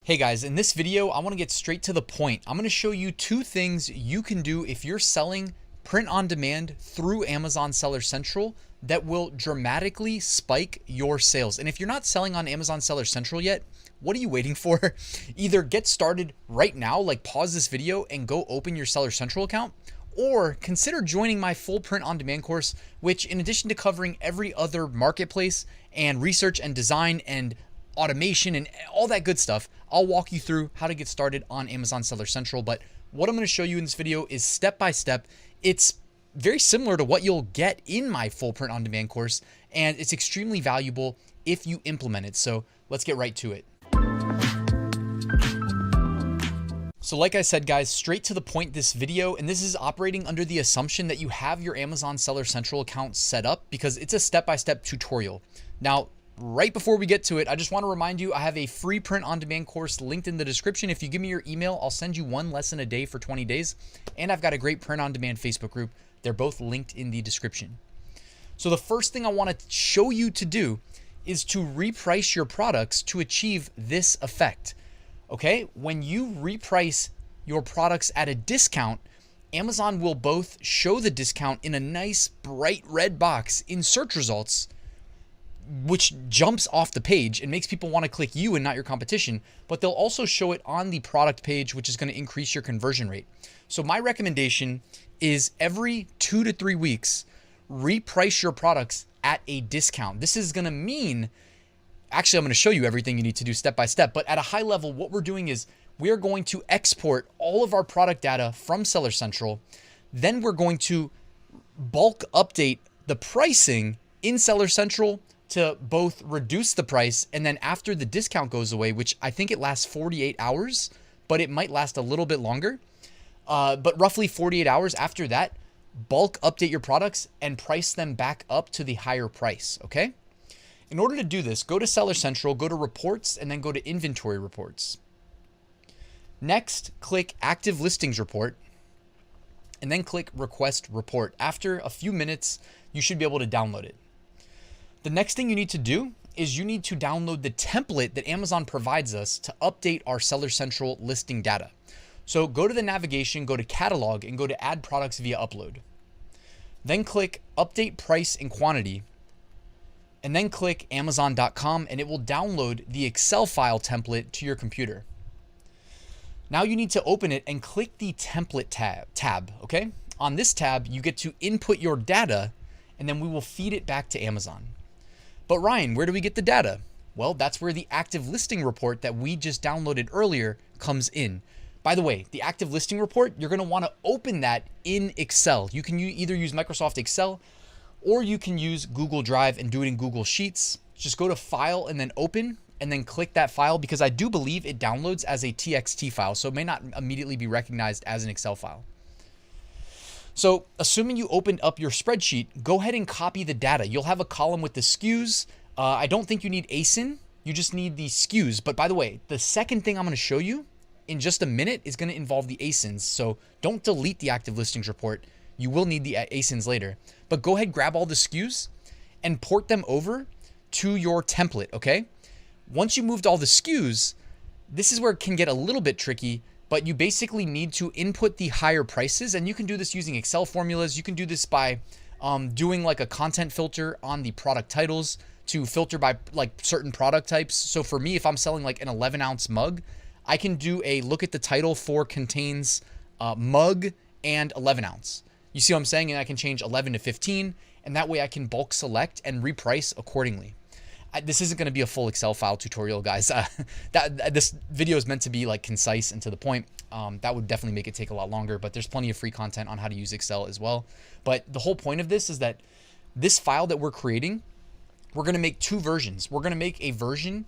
Hey guys, in this video, I want to get straight to the point. I'm going to show you two things you can do if you're selling print on demand through Amazon Seller Central that will dramatically spike your sales. And if you're not selling on Amazon Seller Central yet, what are you waiting for? Either get started right now, like pause this video and go open your Seller Central account, or consider joining my full print on demand course, which in addition to covering every other marketplace and research and design and automation and all that good stuff, I'll walk you through how to get started on Amazon Seller Central. But what I'm going to show you in this video is step by step. It's very similar to what you'll get in my full print on demand course, and it's extremely valuable if you implement it. So let's get right to it. So like I said, guys, straight to the point this video, and this is operating under the assumption that you have your Amazon Seller Central account set up because it's a step-by-step tutorial. Now, right before we get to it, I just want to remind you I have a free print on demand course linked in the description. If you give me your email, I'll send you one lesson a day for 20 days. And I've got a great print on demand Facebook group. They're both linked in the description. So the first thing I want to show you to do is to reprice your products to achieve this effect. Okay, when you reprice your products at a discount, Amazon will both show the discount in a nice bright red box in search results, which jumps off the page and makes people want to click you and not your competition, but they'll also show it on the product page, which is going to increase your conversion rate. So my recommendation is every 2 to 3 weeks, reprice your products at a discount. This is going to mean, actually, I'm going to show you everything you need to do step by step, but at a high level, what we're doing is we are going to export all of our product data from Seller Central. Then we're going to bulk update the pricing in Seller Central to both reduce the price, and then after the discount goes away, which I think it lasts 48 hours, but it might last a little bit longer, but roughly 48 hours after that, bulk update your products and price them back up to the higher price, okay? In order to do this, go to Seller Central, go to Reports, and then go to Inventory Reports. Next, click Active Listings Report, and then click Request Report. After a few minutes, you should be able to download it. The next thing you need to do is you need to download the template that Amazon provides us to update our Seller Central listing data. So go to the navigation, go to Catalog, and go to Add Products via Upload. Then click Update Price and Quantity, and then click Amazon.com, and it will download the Excel file template to your computer. Now you need to open it and click the Template tab, okay? On this tab, you get to input your data, and then we will feed it back to Amazon. But Ryan, where do we get the data? Well, that's where the active listing report that we just downloaded earlier comes in. By the way, the active listing report, you're going to want to open that in Excel. You can either use Microsoft Excel or you can use Google Drive and do it in Google Sheets. Just go to File and then Open and then click that file, because I do believe it downloads as a TXT file, so it may not immediately be recognized as an Excel file. So assuming you opened up your spreadsheet, go ahead and copy the data. You'll have a column with the SKUs. I don't think you need ASIN. You just need the SKUs. But by the way, the second thing I'm going to show you in just a minute is going to involve the ASINs. So don't delete the active listings report. You will need the ASINs later. But go ahead, grab all the SKUs and port them over to your template, okay? Once you moved all the SKUs, this is where it can get a little bit tricky, but you basically need to input the higher prices, and you can do this using Excel formulas. You can do this by doing like a content filter on the product titles to filter by like certain product types. So for me, if I'm selling like an 11-ounce mug, I can do a look at the title for contains mug and 11-ounce. You see what I'm saying? And I can change 11 to 15, and that way I can bulk select and reprice accordingly. This isn't going to be a full Excel file tutorial, guys. This video is meant to be like concise and to the point. That would definitely make it take a lot longer, but there's plenty of free content on how to use Excel as well. But the whole point of this is that this file that we're creating, we're going to make two versions. We're going to make a version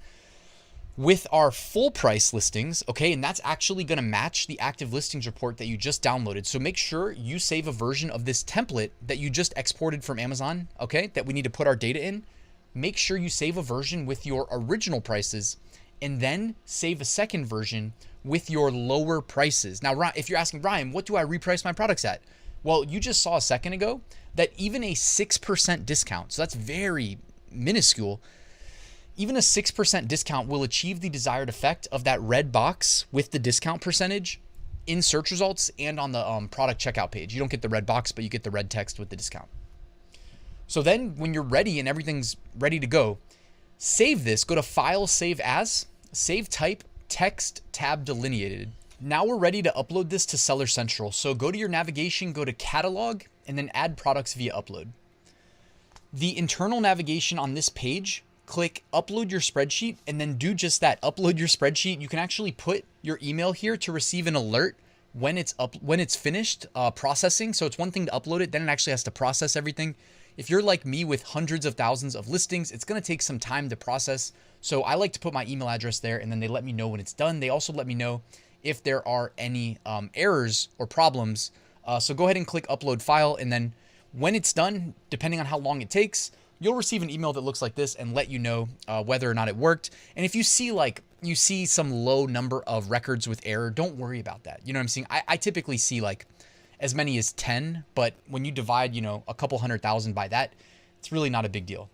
with our full price listings, okay? And that's actually going to match the active listings report that you just downloaded. So make sure you save a version of this template that you just exported from Amazon, okay? That we need to put our data in. Make sure you save a version with your original prices, and then save a second version with your lower prices. Now, if you're asking, Ryan, what do I reprice my products at? Well, you just saw a second ago that even a 6% discount, so that's very minuscule, Even a 6% discount will achieve the desired effect of that red box with the discount percentage in search results and on the product checkout page. You don't get the red box, but you get the red text with the discount. So then when you're ready and everything's ready to go, save this, go to File, Save As, Save Type, Text, Tab Delineated. Now we're ready to upload this to Seller Central. So go to your navigation, go to Catalog, and then Add Products via Upload. The internal navigation on this page, click Upload Your Spreadsheet, and then do just that, upload your spreadsheet. You can actually put your email here to receive an alert when it's finished processing. So it's one thing to upload it, then it actually has to process everything. If you're like me with hundreds of thousands of listings, it's going to take some time to process. So I like to put my email address there, and then they let me know when it's done. They also let me know if there are any errors or problems. So go ahead and click Upload File, and then when it's done, depending on how long it takes, you'll receive an email that looks like this and let you know whether or not it worked. And if you see some low number of records with error, don't worry about that. You know what I'm saying? I typically see like as many as 10, but when you divide, a couple 100,000 by that, it's really not a big deal.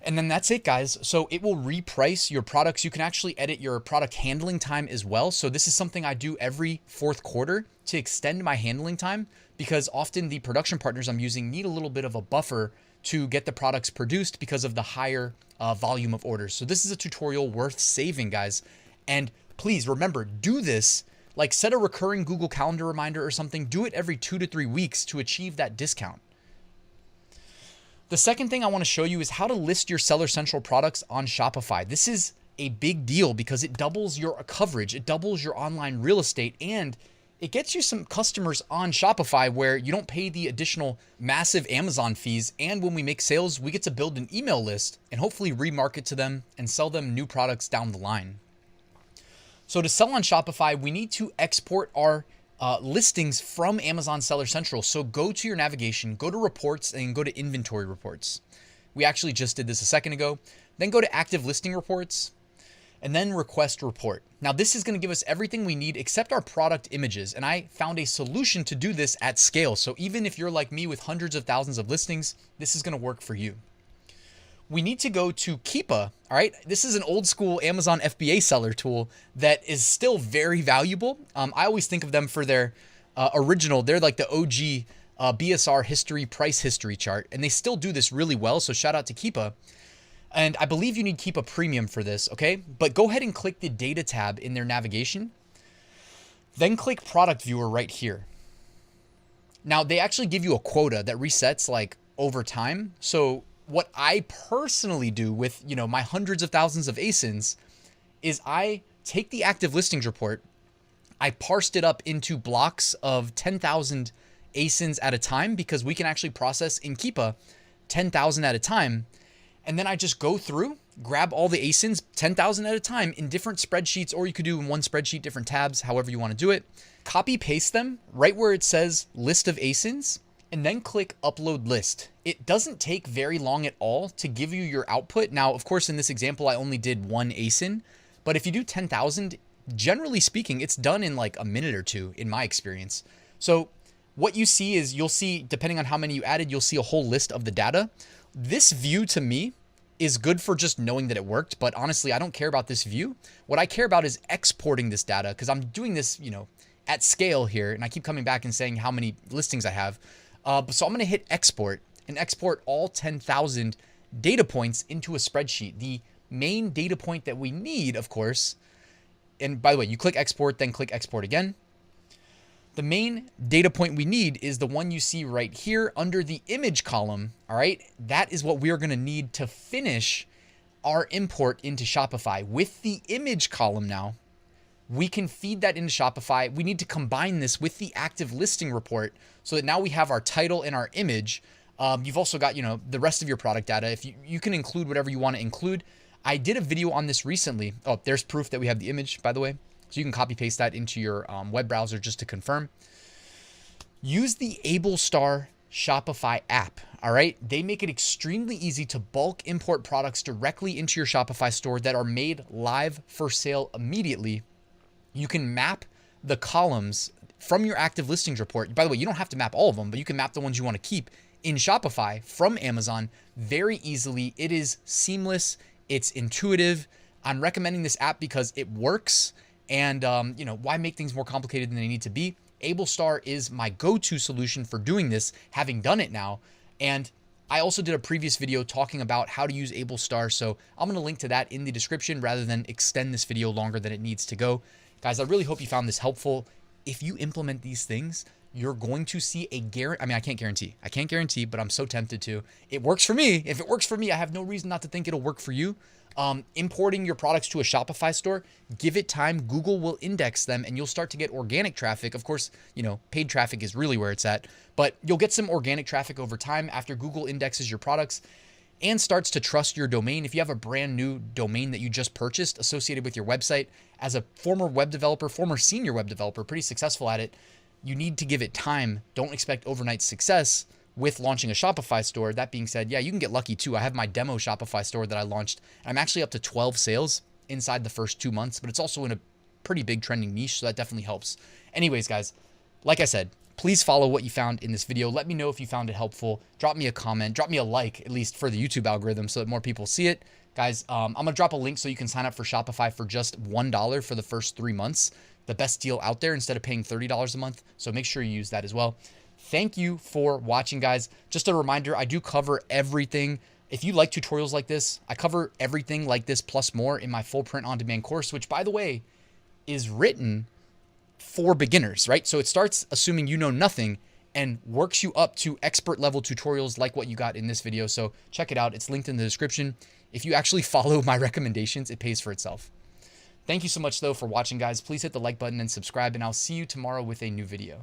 And then that's it, guys. So it will reprice your products. You can actually edit your product handling time as well. So this is something I do every fourth quarter to extend my handling time, because often the production partners I'm using need a little bit of a buffer to get the products produced because of the higher volume of orders. So this is a tutorial worth saving, guys. And please remember, do this, like set a recurring Google Calendar reminder or something. Do it every 2 to 3 weeks to achieve that discount. The second thing I want to show you is how to list your Seller Central products on Shopify. This is a big deal because it doubles your coverage. It doubles your online real estate, and it gets you some customers on Shopify where you don't pay the additional massive Amazon fees. And when we make sales, we get to build an email list and hopefully remarket to them and sell them new products down the line. So to sell on Shopify, we need to export our listings from Amazon Seller Central. So go to your navigation, go to reports, and go to inventory reports. We actually just did this a second ago. Then go to active listing reports, and then request report. Now this is going to give us everything we need except our product images. And I found a solution to do this at scale. So even if you're like me with hundreds of thousands of listings, this is going to work for you. We need to go to Keepa. All right. This is an old school Amazon FBA seller tool that is still very valuable. I always think of them for their original. They're like the OG BSR history, price history chart, and they still do this really well. So shout out to Keepa. And I believe you need Keepa Premium for this, okay? But go ahead and click the data tab in their navigation. Then click Product Viewer right here. Now, they actually give you a quota that resets like over time. So what I personally do with, my hundreds of thousands of ASINs is I take the active listings report, I parsed it up into blocks of 10,000 ASINs at a time, because we can actually process in Keepa 10,000 at a time. And then I just go through, grab all the ASINs, 10,000 at a time in different spreadsheets, or you could do in one spreadsheet, different tabs, however you want to do it. Copy paste them right where it says list of ASINs, and then click upload list. It doesn't take very long at all to give you your output. Now, of course, in this example, I only did one ASIN, but if you do 10,000, generally speaking, it's done in like a minute or two in my experience. So what you see is you'll see, depending on how many you added, you'll see a whole list of the data. This view to me is good for just knowing that it worked, but honestly, I don't care about this view. What I care about is exporting this data, because I'm doing this, at scale here, and I keep coming back and saying how many listings I have. So I'm going to hit export and export all 10,000 data points into a spreadsheet. The main data point that we need, of course, and by the way, you click export, then click export again. The main data point we need is the one you see right here under the image column. All right. That is what we are going to need to finish our import into Shopify. With the image column now, we can feed that into Shopify. We need to combine this with the active listing report so that now we have our title and our image. You've also got, the rest of your product data. If you can include whatever you want to include. I did a video on this recently. Oh, there's proof that we have the image, by the way. So you can copy paste that into your web browser just to confirm. Use the Ablestar Shopify app. All right. They make it extremely easy to bulk import products directly into your Shopify store that are made live for sale immediately. You can map the columns from your active listings report. By the way, you don't have to map all of them, but you can map the ones you want to keep in Shopify from Amazon very easily. It is seamless. It's intuitive. I'm recommending this app because it works. And, why make things more complicated than they need to be? Ablestar is my go-to solution for doing this, having done it now. And I also did a previous video talking about how to use Ablestar, so I'm going to link to that in the description rather than extend this video longer than it needs to go. Guys, I really hope you found this helpful. If you implement these things, you're going to see a guarantee. I mean, I can't guarantee, but I'm so tempted to. It works for me. If it works for me, I have no reason not to think it'll work for you. Importing your products to a Shopify store, give it time. Google will index them and you'll start to get organic traffic. Of course, paid traffic is really where it's at, but you'll get some organic traffic over time after Google indexes your products and starts to trust your domain. If you have a brand new domain that you just purchased associated with your website, as a former web developer, former senior web developer, pretty successful at it, you need to give it time. Don't expect overnight success with launching a Shopify store. That being said, yeah, you can get lucky too. I have my demo Shopify store that I launched. I'm actually up to 12 sales inside the first 2 months, but it's also in a pretty big trending niche, so that definitely helps. Anyways, guys, like I said, please follow what you found in this video. Let me know if you found it helpful. Drop me a comment, drop me a like, at least for the YouTube algorithm so that more people see it. Guys, I'm going to drop a link so you can sign up for Shopify for just $1 for the first 3 months. The best deal out there instead of paying $30 a month. So make sure you use that as well. Thank you for watching, guys. Just a reminder, I do cover everything. If you like tutorials like this, I cover everything like this plus more in my full print on demand course, which by the way, is written for beginners, right? So it starts assuming you know nothing and works you up to expert level tutorials like what you got in this video. So check it out. It's linked in the description. If you actually follow my recommendations, it pays for itself. Thank you so much though for watching, guys. Please hit the like button and subscribe, and I'll see you tomorrow with a new video.